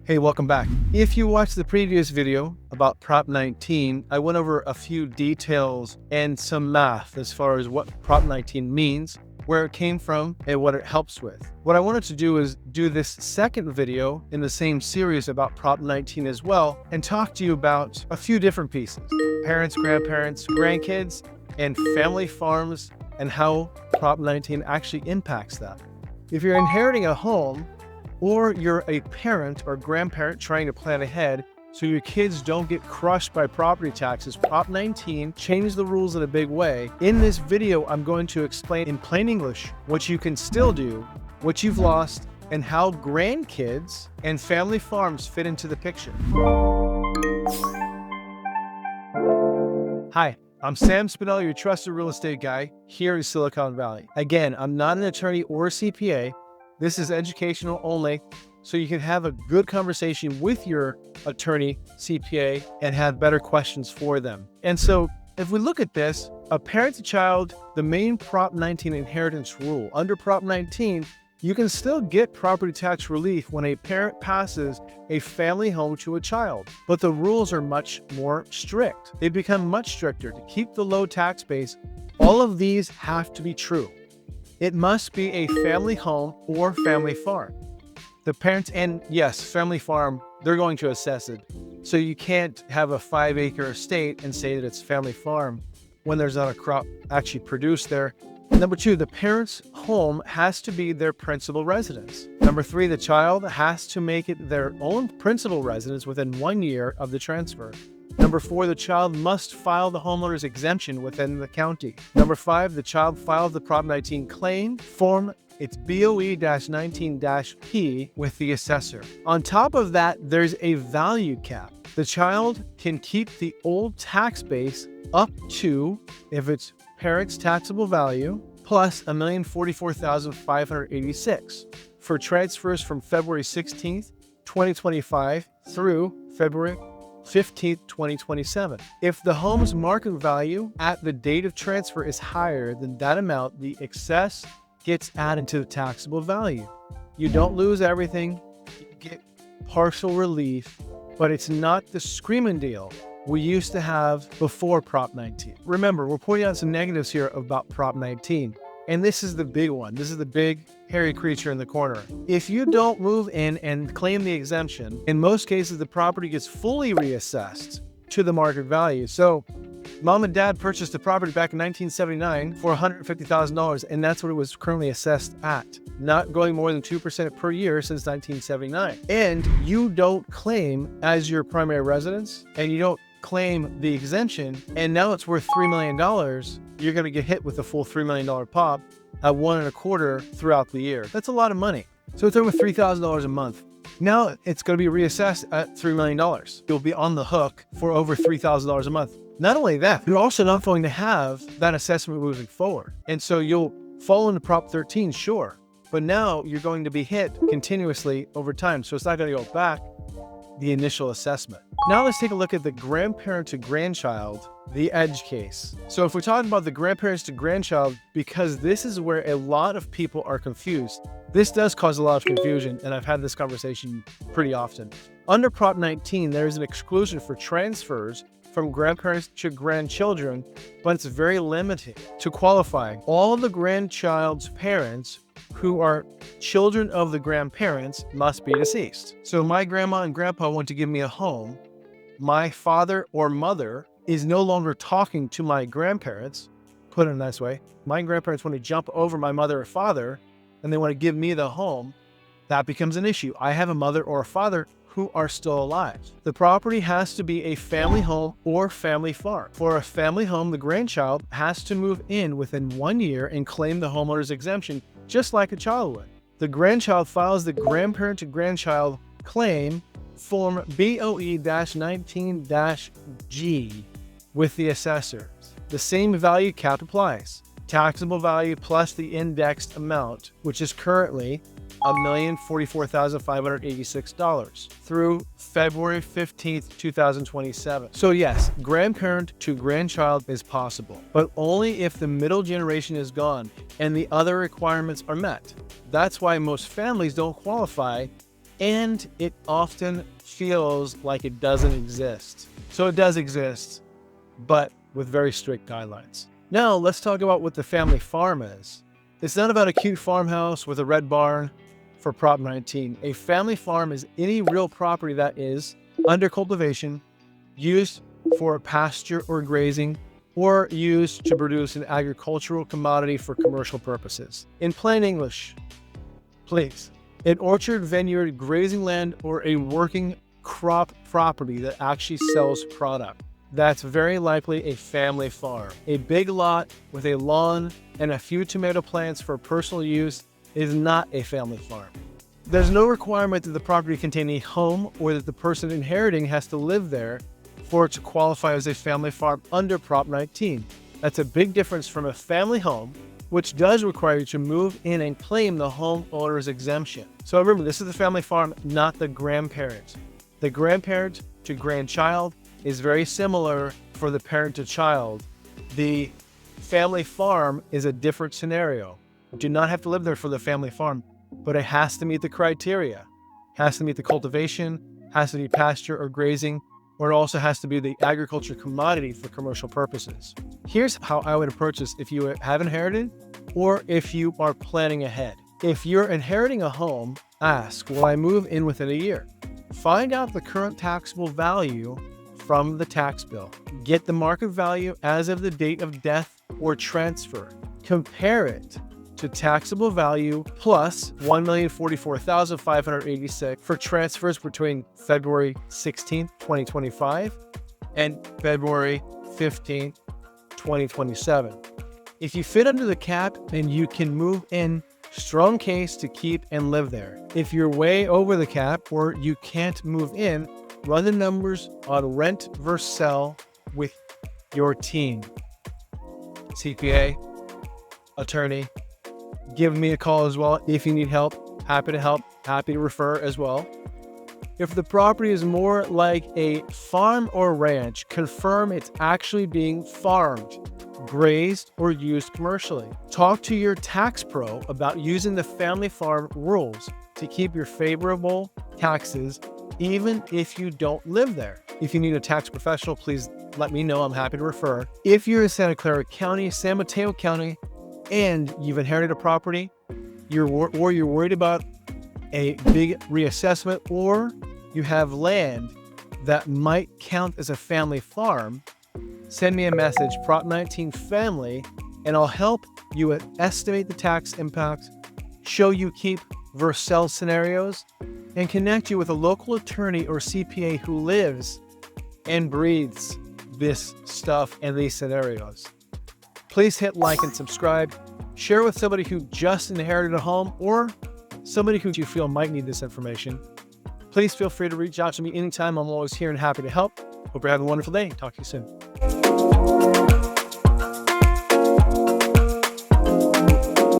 Hey, welcome back. If you watched the previous video about Prop 19, I went over a few details and some math as far as what Prop 19 means, where it came from, and what it helps with. What I wanted to do is do this second video in the same series about Prop 19 as well, and talk to you about a few different pieces: parents, grandparents, grandkids, and family farms, and how Prop 19 actually impacts that. If you're inheriting a home, or you're a parent or grandparent trying to plan ahead so your kids don't get crushed by property taxes, Prop 19 changed the rules in a big way. In this video, I'm going to explain in plain English what you can still do, what you've lost, and how grandkids and family farms fit into the picture. Hi, I'm Sam Spinel, your trusted real estate guy here in Silicon Valley. Again, I'm not an attorney or a CPA. This is educational only, so you can have a good conversation with your attorney, CPA, and have better questions for them. And so if we look at this, a parent-to-child, the main Prop 19 inheritance rule. Under Prop 19, you can still get property tax relief when a parent passes a family home to a child, but the rules are much more strict. They become much stricter. To keep the low tax base, all of these have to be true. It must be a family home or family farm. The parents, and yes, family farm, they're going to assess it. So you can't have a 5-acre estate and say that it's family farm when there's not a crop actually produced there. Number 2, the parent's home has to be their principal residence. Number 3, the child has to make it their own principal residence within 1 year of the transfer. Number 4, the child must file the homeowner's exemption within the county. Number 5, the child files the Prop 19 claim form, its BOE-19-P with the assessor. On top of that, there's a value cap. The child can keep the old tax base up to, if it's parent's taxable value, plus $1,044,586 for transfers from February 16th, 2025 through February 15th, 2027. If the home's market value at the date of transfer is higher than that amount, the excess gets added to the taxable value. You don't lose everything, you get partial relief, but it's not the screaming deal we used to have before Prop 19. Remember, we're pointing out some negatives here about Prop 19. And this is the big one. This is the big hairy creature in the corner. If you don't move in and claim the exemption, in most cases, the property gets fully reassessed to the market value. So mom and dad purchased the property back in 1979 for $150,000, and that's what it was currently assessed at, not going more than 2% per year since 1979. And you don't claim as your primary residence, and you don't claim the exemption, and now it's worth $3 million, you're going to get hit with a full $3 million pop at 1.25% throughout the year. That's a lot of money. So it's over $3,000 a month. Now it's going to be reassessed at $3 million. You'll be on the hook for over $3,000 a month. Not only that, you're also not going to have that assessment moving forward. And so you'll fall into Prop 13, sure, but now you're going to be hit continuously over time. So it's not going to go back the initial assessment. Now let's take a look at the grandparent-to-grandchild, the edge case. So if we're talking about the grandparents-to-grandchild, because this is where a lot of people are confused, this does cause a lot of confusion, and I've had this conversation pretty often. Under Prop 19, there is an exclusion for transfers from grandparents to grandchildren, but it's very limited. To qualify, all the grandchild's parents who are children of the grandparents must be deceased. So my grandma and grandpa want to give me a home. My father or mother is no longer talking to my grandparents, put it in a nice way. My grandparents want to jump over my mother or father, and they want to give me the home. That becomes an issue. I have a mother or a father who are still alive. The property has to be a family home or family farm. For a family home, the grandchild has to move in within 1 year and claim the homeowner's exemption, just like a child would. The grandchild files the grandparent-to-grandchild claim form BOE-19-G with the assessors. The same value cap applies. Taxable value plus the indexed amount, which is currently $1,044,586 through February 15th, 2027. So yes, grandparent to grandchild is possible, but only if the middle generation is gone and the other requirements are met. That's why most families don't qualify and it often feels like it doesn't exist. So it does exist, but with very strict guidelines. Now let's talk about what the family farm is. It's not about a cute farmhouse with a red barn for Prop 19. A family farm is any real property that is under cultivation, used for pasture or grazing, or used to produce an agricultural commodity for commercial purposes. In plain English, please, an orchard, vineyard, grazing land, or a working crop property that actually sells product. That's very likely a family farm. A big lot with a lawn and a few tomato plants for personal use is not a family farm. There's no requirement that the property contain a home or that the person inheriting has to live there for it to qualify as a family farm under Prop 19. That's a big difference from a family home, which does require you to move in and claim the homeowner's exemption. So remember, this is the family farm, not the grandparent. The grandparent-to-grandchild is very similar for the parent-to-child. The family farm is a different scenario. You do not have to live there for the family farm, but it has to meet the criteria. It has to meet the cultivation, has to be pasture or grazing, or it also has to be the agriculture commodity for commercial purposes. Here's how I would approach this if you have inherited or if you are planning ahead. If you're inheriting a home, ask, will I move in within a year? Find out the current taxable value from the tax bill. Get the market value as of the date of death or transfer. Compare it to taxable value plus $1,044,586 for transfers between February 16th, 2025 and February 15th, 2027. If you fit under the cap, then you can move in. Strong case to keep and live there. If you're way over the cap or you can't move in, run the numbers on rent versus sell with your team. CPA, attorney, give me a call as well if you need help. Happy to help, happy to refer as well. If the property is more like a farm or ranch, confirm it's actually being farmed, grazed, or used commercially. Talk to your tax pro about using the family farm rules to keep your favorable taxes even if you don't live there. If you need a tax professional, please let me know. I'm happy to refer. If you're in Santa Clara County, San Mateo County, and you've inherited a property, you're worried about a big reassessment, or you have land that might count as a family farm, send me a message, Prop 19 Family, and I'll help you estimate the tax impact, show you keep versus sell scenarios, and connect you with a local attorney or CPA who lives and breathes this stuff and these scenarios. Please hit like and subscribe. Share with somebody who just inherited a home or somebody who you feel might need this information. Please feel free to reach out to me anytime. I'm always here and happy to help. Hope you're having a wonderful day. Talk to you soon.